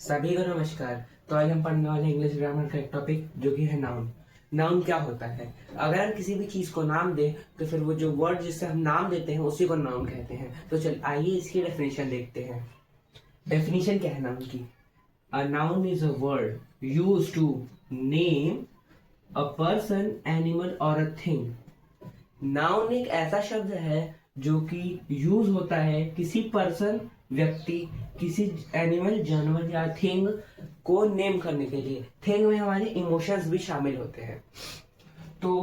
सभी को नमस्कार। तो आज हम पढ़ने वाले इंग्लिश ग्रामर का एक टॉपिक जो कि है नाउन। नाउन क्या होता है? अगर हम किसी भी चीज को नाम दें तो फिर वो जो वर्ड जिससे हम नाम देते हैं उसी को नाउन कहते हैं। तो चल आइए इसकी डेफिनेशन देखते हैं। डेफिनेशन क्या है नाउन की? A noun is a word used to name a person, animal और अ थिंग। नाउन एक ऐसा शब्द है जो कि यूज होता है किसी पर्सन, व्यक्ति, किसी एनिमल, जानवर या थिंग को नेम करने के लिए। थिंग में हमारे इमोशंस भी शामिल होते हैं। तो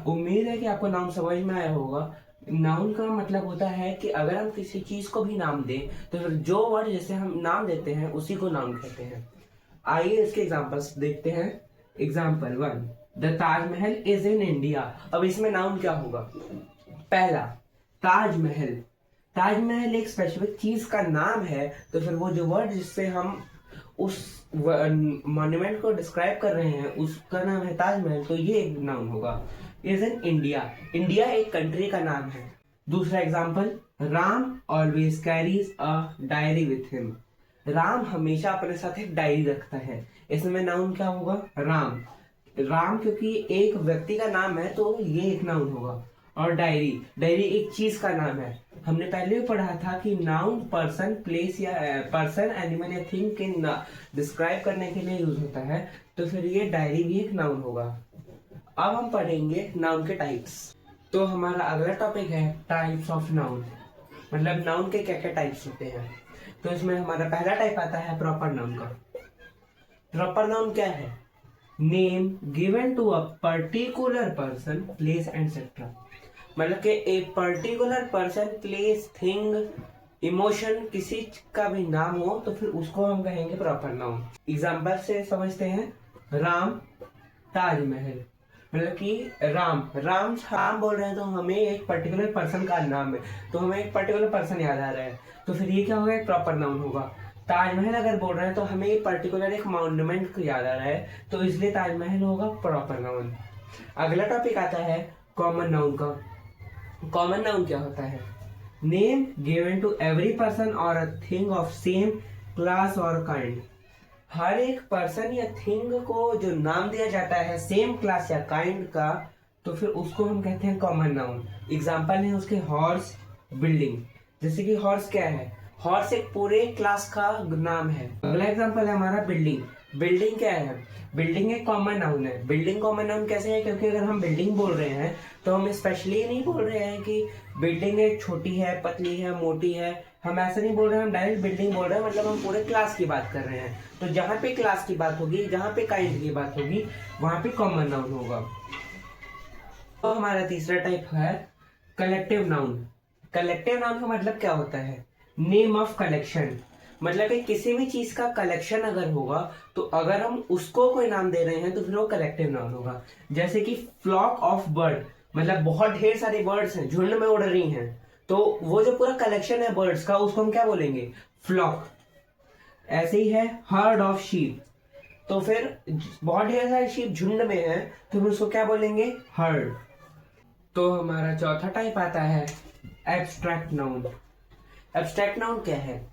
उम्मीद है कि आपको नाउन समझ में आया होगा। नाउन का मतलब होता है कि अगर हम किसी चीज को भी नाम दें तो फिर जो वर्ड जिसे हम नाम देते हैं उसी को नाउन कहते हैं। आइए इसके एग्जांपल्स देखते हैं। Example 1, the Taj Mahal is in India. अब इसमें नाउन क्या होगा? पहला, ताजमहल। ताजमहल एक स्पेसिफिक चीज का नाम है, तो फिर वो जो वर्ड जिससे हम उस मॉन्यूमेंट को डिस्क्राइब कर रहे हैं उसका नाम है ताजमहल, तो ये एक नाउन होगा। Is in India. इंडिया एक कंट्री का नाम है। दूसरा example, Ram always carries a diary with him. Ram हमेशा अपने साथ एक डायरी रखता है। इसमें नाउन क्या होगा? राम। राम क्योंकि एक व्यक्ति का नाम है तो ये एक नाउन होगा। और डायरी, डायरी एक चीज का नाम है। हमने पहले भी पढ़ा था कि नाउन पर्सन, प्लेस या पर्सन, एनिमल या थिंग के डिस्क्राइब करने के लिए यूज होता है, तो फिर ये डायरी भी एक नाउन होगा। अब हम पढ़ेंगे नाउन के टाइप्स। तो हमारा अगला टॉपिक है टाइप्स ऑफ नाउन, मतलब नाउन के क्या क्या टाइप्स होते हैं। तो इसमें हमारा पहला टाइप आता है प्रॉपर नाउन का। प्रॉपर नाउन क्या है? Name given to a particular person, place et cetera. मतलब कि एक particular person, place, thing, emotion, किसी का भी नाम हो तो फिर उसको हम कहेंगे प्रॉपर नाउन। एग्जाम्पल से समझते हैं। राम, ताजमहल। मतलब कि राम राम राम बोल रहे हैं तो हमें एक पर्टिकुलर पर्सन का नाम है, तो हमें एक पर्टिकुलर पर्सन याद आ रहा है, तो फिर ये क्या होगा? एक प्रॉपर नाउन होगा। ताजमहल अगर बोल रहे हैं तो हमें एक पर्टिकुलर एक मॉन्यूमेंट को याद आ रहा है, तो इसलिए ताजमहल होगा प्रॉपर नाउन। अगला टॉपिक आता है कॉमन नाउन का। कॉमन नाउन क्या होता है? Name given to every person और a thing of same class और काइंड। हर एक पर्सन या थिंग को जो नाम दिया जाता है सेम क्लास या काइंड का, तो फिर उसको हम कहते हैं कॉमन नाउन। एग्जाम्पल है उसके हॉर्स, बिल्डिंग। जैसे कि हॉर्स क्या है? हॉर्स एक पूरे क्लास का नाम है। अगला एग्जाम्पल है हमारा बिल्डिंग। बिल्डिंग क्या है? बिल्डिंग एक कॉमन नाउन है। बिल्डिंग कॉमन नाउन कैसे है? क्योंकि अगर हम बिल्डिंग बोल रहे हैं तो हम स्पेशली नहीं बोल रहे हैं कि बिल्डिंग एक छोटी है, पतली है, मोटी है। हम ऐसे नहीं बोल रहे हैं, हम डायरेक्ट बिल्डिंग बोल रहे हैं, मतलब हम पूरे क्लास की बात कर रहे हैं। तो जहां पे क्लास की बात होगी, जहां पे काइंड की बात होगी, वहां पे कॉमन नाउन होगा। तो हमारा तीसरा टाइप है कलेक्टिव नाउन। कलेक्टिव नाउन का मतलब क्या होता है? Name of collection. मतलब कि किसी भी चीज का कलेक्शन अगर होगा तो अगर हम उसको कोई नाम दे रहे हैं तो फिर वो कलेक्टिव नाउन होगा। जैसे कि फ्लॉक ऑफ बर्ड, मतलब बहुत ढेर सारी बर्ड्स हैं, झुंड में उड़ रही हैं, तो वो जो पूरा कलेक्शन है बर्ड्स का उसको हम क्या बोलेंगे? फ्लॉक। ऐसे ही है हर्ड ऑफ शीप। तो फिर बहुत ढेर सारे शीप झुंड में है तो फिर उसको क्या बोलेंगे? हर्ड। तो हमारा चौथा टाइप आता है एब्स्ट्रैक्ट नाउन। एब्स्ट्रैक्ट नाउन क्या है?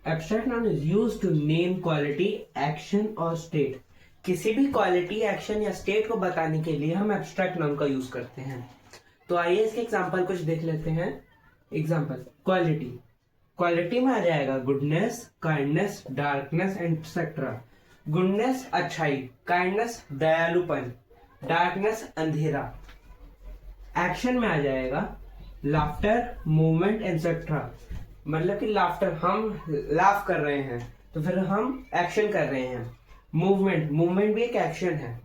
Abstract noun is used to name quality, action और स्टेट। किसी भी क्वालिटी, एक्शन या स्टेट को बताने के लिए हम एब्स्ट्रैक्ट नाउन का यूज करते हैं। तो आइए इसके एग्जांपल कुछ देख लेते हैं। Example, quality. क्वालिटी में आ जाएगा goodness, kindness, darkness and goodness अच्छाई, काइंडनेस दयालुपन, डार्कनेस अंधेरा। एक्शन में आ जाएगा लाफ्टर, मूवमेंट एटसेट्रा। मतलब कि लाफ्टर, हम लाफ कर रहे हैं तो फिर हम एक्शन कर रहे हैं। मूवमेंट, मूवमेंट भी एक एक्शन है।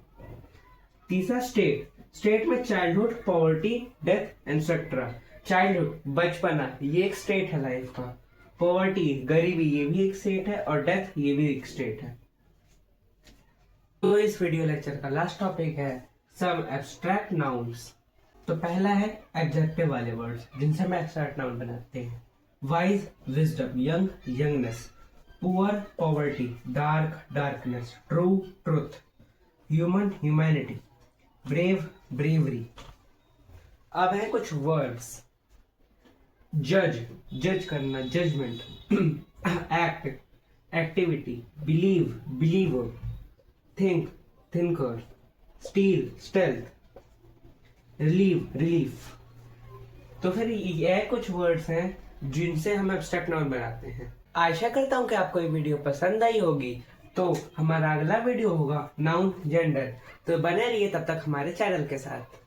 तीसरा स्टेट। स्टेट में childhood, poverty, death etcetera. Childhood बचपना, ये एक स्टेट है लाइफ का। पॉवर्टी गरीबी, ये भी एक स्टेट है। और डेथ, ये भी एक स्टेट है। तो इस वीडियो लेक्चर का लास्ट टॉपिक है सम एब्स्ट्रैक्ट नाउन्स। तो पहला है एडजेक्टिव वाले वर्ड्स जिनसे हम एब्स्ट्रैक्ट नाउन बनाते हैं। Wise wisdom, young यंगनेस, poor poverty, dark darkness, true truth, human humanity, brave bravery. अब है कुछ वर्ड्स। जज, जज करना, judgement. Act, activity, believe, believer, think, thinker, steel, stealth, relieve, relief. तो फिर ये कुछ वर्ड्स हैं जिनसे हम एब्स्ट्रैक्ट नाउन बनाते हैं। आशा करता हूँ कि आपको ये वीडियो पसंद आई होगी। तो हमारा अगला वीडियो होगा नाउन जेंडर। तो बने रहिए तब तक हमारे चैनल के साथ।